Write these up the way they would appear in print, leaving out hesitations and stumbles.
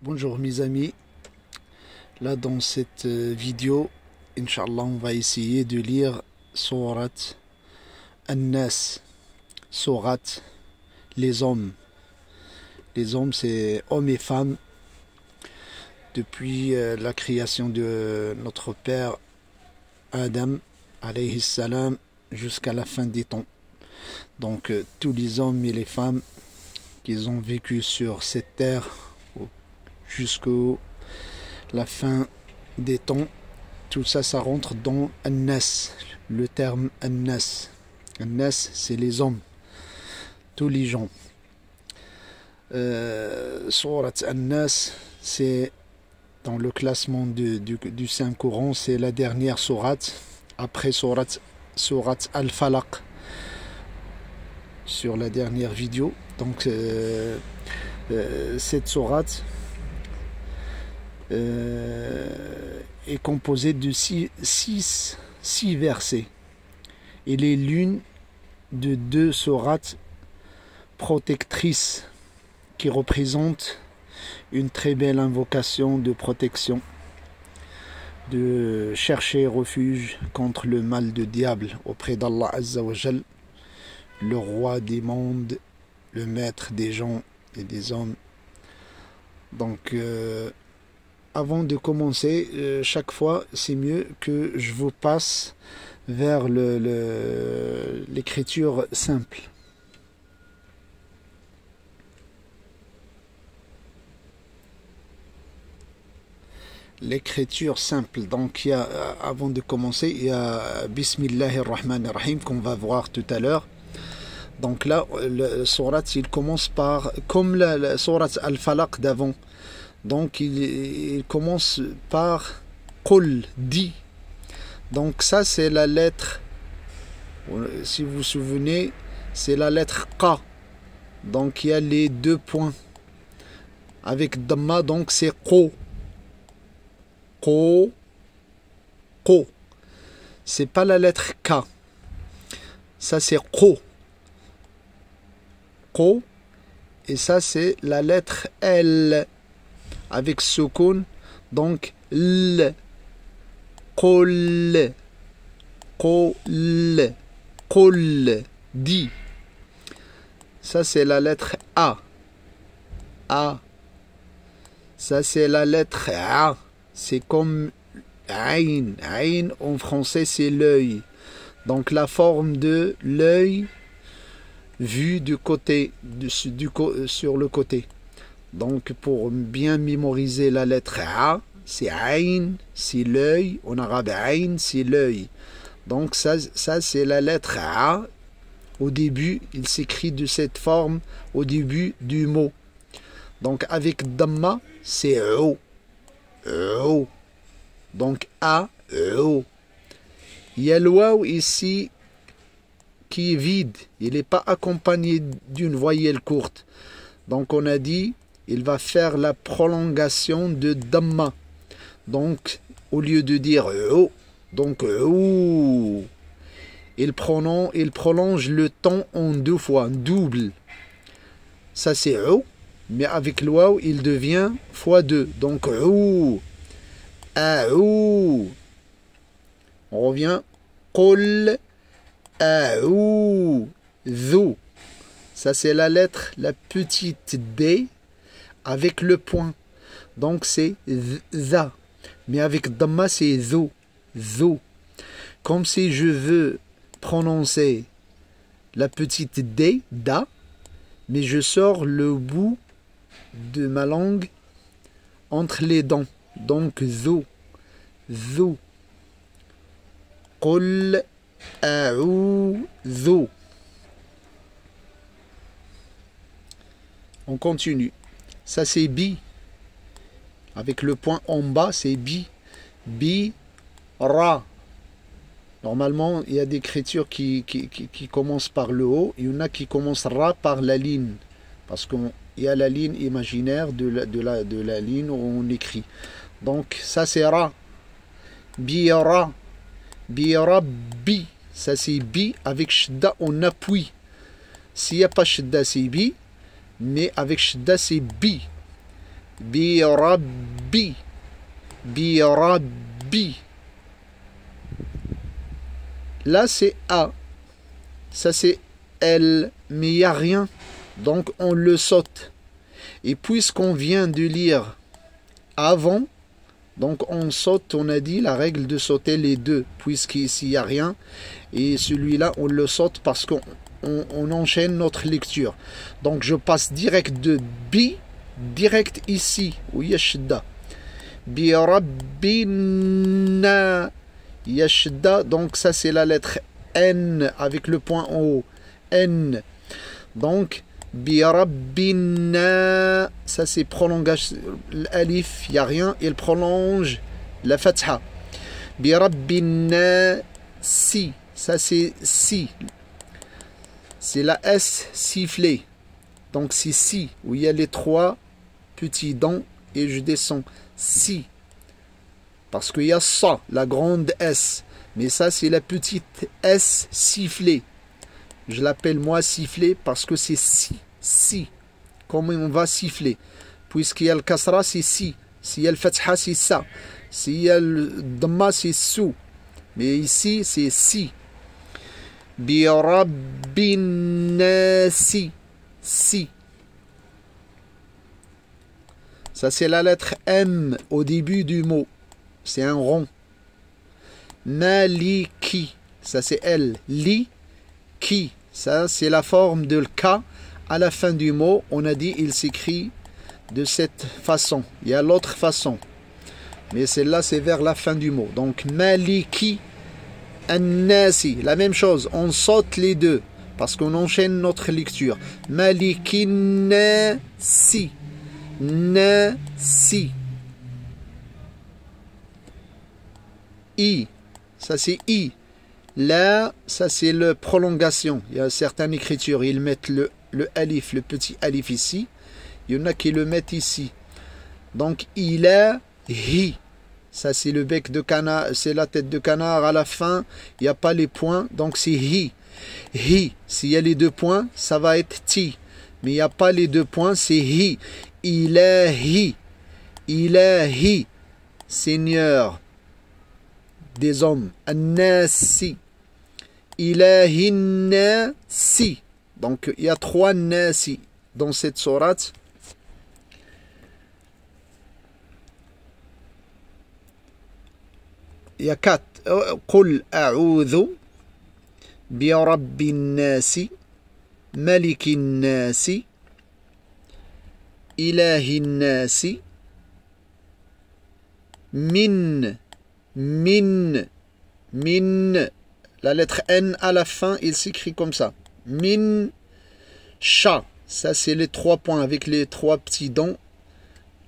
Bonjour mes amis, là dans cette vidéo, Inch'Allah, on va essayer de lire Surat An-Nas, Surat les hommes. Les hommes, c'est hommes et femmes depuis la création de notre père Adam, alayhi salam, jusqu'à la fin des temps. Donc tous les hommes et les femmes qui ont vécu sur cette terre jusqu'à la fin des temps, tout ça, ça rentre dans An-Nas, le terme An-Nas. An-Nas, c'est les hommes, tous les gens. Surat An-Nas, c'est dans le classement du Saint-Coran, c'est la dernière sourate, après Surat Al-Falaq, sur la dernière vidéo. Donc, cette sourate est composée de six versets. Elle est l'une de deux sourates protectrices qui représentent une très belle invocation de protection, de chercher refuge contre le mal du diable auprès d'Allah Azza wa Jal, le roi des mondes, le maître des gens et des hommes. Donc avant de commencer, chaque fois c'est mieux que je vous passe vers l'écriture simple. L'écriture simple. Donc avant de commencer, il y a Bismillahirrahmanirrahim qu'on va voir tout à l'heure. Donc là, le surat, il commence par, comme la surat Al-Falaq d'avant. Donc il commence par Qul, dit. Donc ça, c'est la lettre, si vous vous souvenez, c'est la lettre Q. Donc il y a les deux points avec Dhamma, donc c'est Qo. Qo. Qo. C'est pas la lettre K. Ça c'est Qo. Qo. Et ça c'est la lettre L avec Sukun. Donc L. Qul. Qul. Qul. Dit. Ça c'est la lettre A. A. Ça c'est la lettre A. C'est comme Ain. Ain en français c'est l'œil. Donc la forme de l'œil vu du côté, sur le côté. Donc pour bien mémoriser la lettre A, c'est Ain, c'est l'œil. En arabe, Ain, c'est l'œil. Donc ça c'est la lettre A. Au début, il s'écrit de cette forme au début du mot. Donc avec Dhamma, c'est O. O. Donc A, O. Il y a le waw ici qui est vide. Il n'est pas accompagné d'une voyelle courte. Donc on a dit, il va faire la prolongation de Dhamma. Donc au lieu de dire O, donc O. Il prolonge le temps en deux fois, double. Ça c'est O. Mais avec le waw, il devient x2. Donc, ou. Aou. On revient. Qul. Aou. Zou. Ça, c'est la lettre, la petite D avec le point. Donc, c'est za. Mais avec Dhamma, c'est zou. Zou. Comme si je veux prononcer la petite D, da, mais je sors le bout de ma langue entre les dents. Donc zou. Zou. Qul a'udhu. On continue. Ça c'est bi. Avec le point en bas, c'est bi. Bi, ra. Normalement, il y a des écritures qui commencent par le haut. Il y en a qui commencent ra par la ligne. Parce qu'il y a la ligne imaginaire de la ligne où on écrit. Donc ça c'est ra. Bi-ra. Bi-ra, bi. Ça c'est bi avec shidda on appuie. S'il n'y a pas shidda c'est bi. Mais avec shidda c'est bi. Bi-rabbi. Bi-rabbi. Là, c'est A. Ça, c'est L. Mais il n'y a rien. Donc, on le saute. Et puisqu'on vient de lire avant, donc on saute, on a dit la règle de sauter les deux, puisqu'ici, il n'y a rien. Et celui-là, on le saute parce qu'on enchaîne notre lecture. Donc, je passe direct de bi, direct ici, où il y a shidda. Bi rabbina. Yashda, donc ça c'est la lettre N avec le point en haut. N. Donc, bi rabbina, ça c'est prolongation. L'alif, il n'y a rien, il prolonge la fatha. Bi rabbina, si, ça c'est si. C'est la S sifflée. Donc c'est si, où il y a les trois petits dents et je descends. Si. Parce qu'il y a ça, la grande S. Mais ça, c'est la petite S sifflée. Je l'appelle moi sifflée parce que c'est si. Si. Comment on va siffler. Puisqu'il y a le kasra, c'est si. S'il y a le fatha, c'est ça. S'il y a le dhamma, c'est sou. Mais ici, c'est si. Bi rabbin-nasi. Si. Ça, c'est la lettre M au début du mot. C'est un rond. Maliki, ça c'est L. Li, ki, ça c'est la forme de K à la fin du mot. On a dit il s'écrit de cette façon. Il y a l'autre façon. Mais celle-là c'est vers la fin du mot. Donc Maliki, An-Nasi, la même chose. On saute les deux parce qu'on enchaîne notre lecture. Maliki, Nasi. Nasi. I, ça c'est I. Là, ça c'est la prolongation. Il y a certaines écritures, ils mettent le alif, le petit alif ici. Il y en a qui le mettent ici. Donc, il a hi. Ça c'est le bec de canard, c'est la tête de canard à la fin. Il n'y a pas les points, donc c'est hi. Hi. S'il y a les deux points, ça va être ti. Mais il n'y a pas les deux points, c'est hi. Il a hi. Il a hi. Seigneur des hommes. An-Nasi. Ilahin-Nasi. Donc, il y a trois Nasi dans cette sourate. Il y a quatre. Qul a'udhu bi rabbin-nasi, malikin-nasi, ilahin-nasi, min, la lettre N à la fin, il s'écrit comme ça. Min, sha. Ça, c'est les trois points avec les trois petits dents.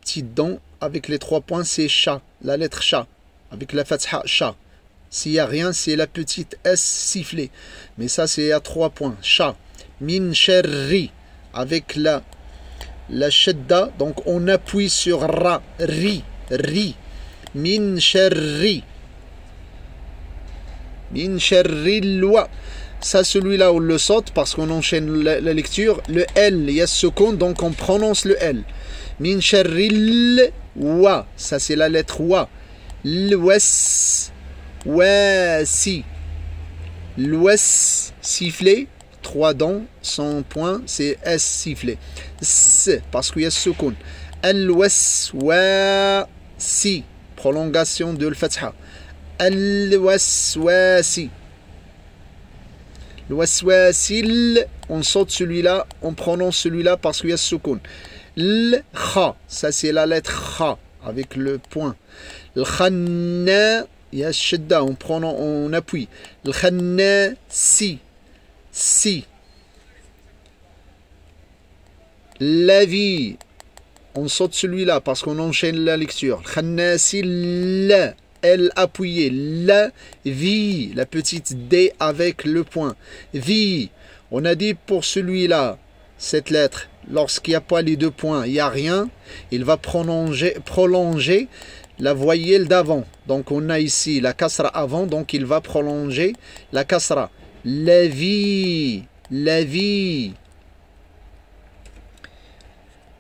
Petits dents avec les trois points, c'est sha. La lettre sha. Avec la fatha, sha. S'il n'y a rien, c'est la petite S sifflée. Mais ça, c'est à trois points. Sha. Min sharri. Avec la shadda. Donc, on appuie sur ra. Ri. Ri. Min sharri. Min sharri lwa. Ça, celui-là, on le saute parce qu'on enchaîne la lecture. Le L, il y a ce seconde, donc on prononce le L. Min sharri lwa. Ça, c'est la lettre wa. L'ouest. Wasi. L'ouest sifflé. Trois dents, sans point, c'est S sifflé. S, parce qu'il y a ce seconde. Al-was wa si. Prolongation de l'fatha. Al-waswasi. Al-waswasil, on saute celui-là, on prononce celui-là parce qu'il y a ce seconde. L-kha, ça c'est la lettre kha avec le point. L-khanna, il y a shidda, on appuie. L-khanna si. Si. La vie. On saute celui-là parce qu'on enchaîne la lecture. Khannasi la. L appuyé. La vie. La petite D avec le point. Vie. On a dit pour celui-là, cette lettre, lorsqu'il n'y a pas les deux points, il n'y a rien. Il va prolonger la voyelle d'avant. Donc on a ici la kasra avant. Donc il va prolonger la kasra. La vie. La vie.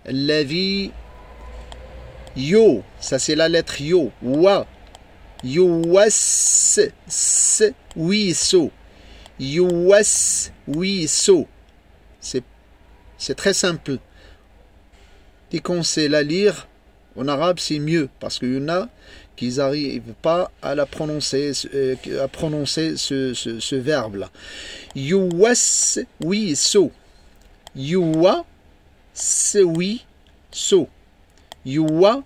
La vie. Yo, ça c'est la lettre yo. Wa. Yuwaswiso. Yuwaswiso. C'est très simple. Dès qu'on sait la lire, en arabe c'est mieux, parce qu'il y en a qui n'arrivent pas à la prononcer, ce verbe-là. Yuwaswiso. Yuwaswiso. Yuwaswiso.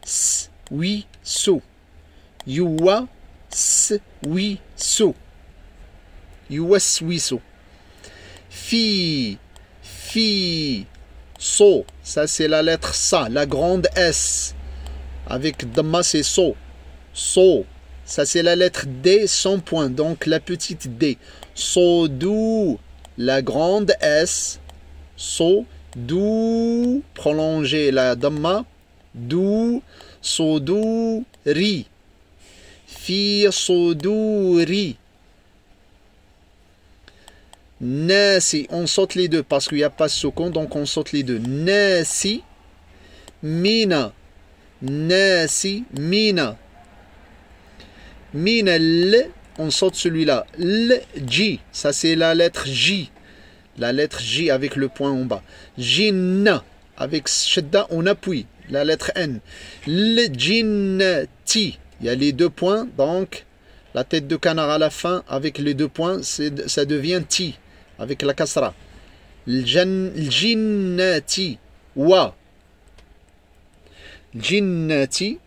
Swiso. Yuwaswiso. Yuwaswiso. Fi. So. Ça c'est la lettre sa, la grande S. Avec dhamma c'est so. So. Ça c'est la lettre D sans point, donc la petite D. Sodou. La grande S. So. Dou. Prolonger la dhamma. Dou. Sodou. Ri. Fi soduri. Nasi, on saute les deux parce qu'il n'y a pas de sukun, donc on saute les deux. Nasi, mina. Nasi, mina. Mina, l, on saute celui-là. L, J, ça c'est la lettre J. La lettre J avec le point en bas. Jinna, avec shadda, on appuie. La lettre N. L, jinnati. Il y a les deux points, donc la tête de canard à la fin, avec les deux points, ça devient ti, avec la kasra. Jinnati, wa. Jinnati,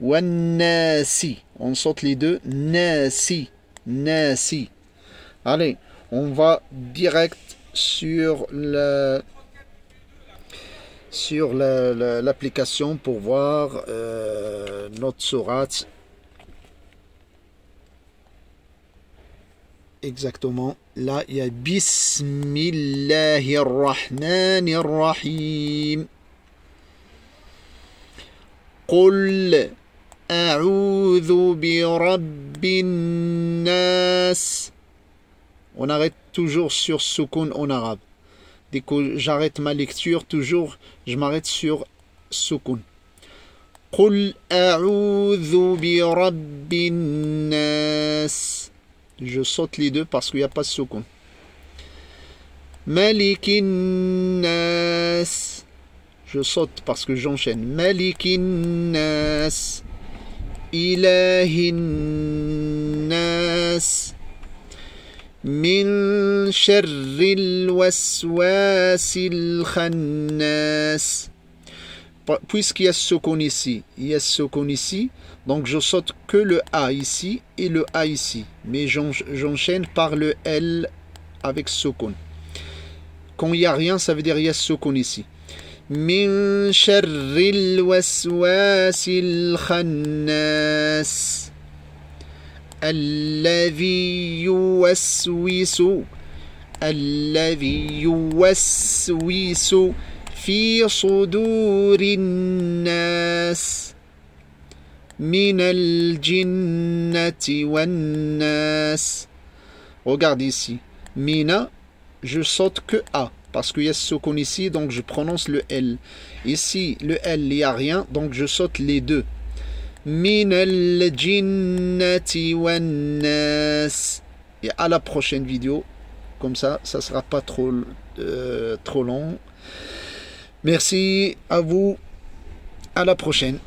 wa nasi. On saute les deux, nasi, nasi. Allez, on va direct sur l'application pour voir notre sourate exactement. Là il y a Bismillahirrahmanirrahim. Qul a'udhu bi rabbin nas. On arrête toujours sur sukun en arabe. Dès que j'arrête ma lecture, toujours, je m'arrête sur sukun. Qul a'udhu bi rabbin nas. Je saute les deux parce qu'il n'y a pas de sukun. Malikin nas. Je saute parce que j'enchaîne. Malikin nas. Ilahin nas. Min sharril waswasil khannas. Puisqu'il y a ce qu'on ici, donc je saute que le A ici et le A ici, mais j'enchaîne par le L avec sukun. Quand il n'y a rien, ça veut dire il y a sukun ici. Min sharril waswasil khannas. الذي يوسوس في صدور الناس من الجنة والناس. Regarde ici. Mina, je saute que A parce qu'il y a ce sukun ici, donc je prononce le L. Ici, le L, il n'y a rien, donc je saute les deux. Min al-jinnati wan-nas. Et à la prochaine vidéo, comme ça sera pas trop long. Merci à vous, à la prochaine.